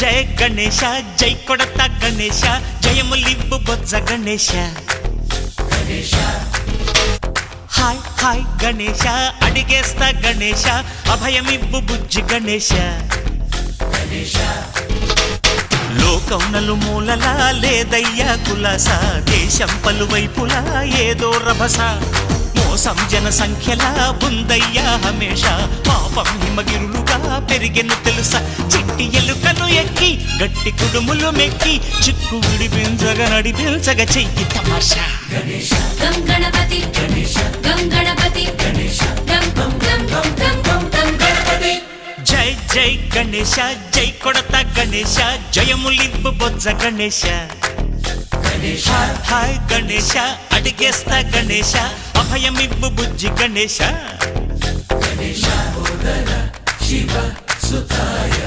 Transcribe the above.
జయ గణేశ జై కొడత గణేశ జయములివ్వు బొజ్జ Ganesha hi hi Ganesha అడిగేస్తా Ganesha అభయమివ్వు బుజ్జి గణేశ లోకం నలుమూలలా లేదయ్యా కులాస దేశం పలువైపులా ఏదో రభస మోసం జన సంఖ్యలా ఉందయ్యా హమేష పాపం హిమగిరులుగా పెరిగెను తెలుసా చిట్టి ఎలుకను ఎక్కి గట్టి కుడుములు మెక్కి చిక్కు విడిపించగా నడిపించగా చెయ్యి తమాషా గం గణపతి గం గణపతి గం గం గం గం గం గం గం గణపతి జై జై గణేశ జై కొడత గణేశ జయములివ్వు బొజ్జ గణేశ హాయ్ గణేశ అడిగేస్తా గణేశ అభయమివ్వు బుజ్జి గణేశ శివ సుతాయ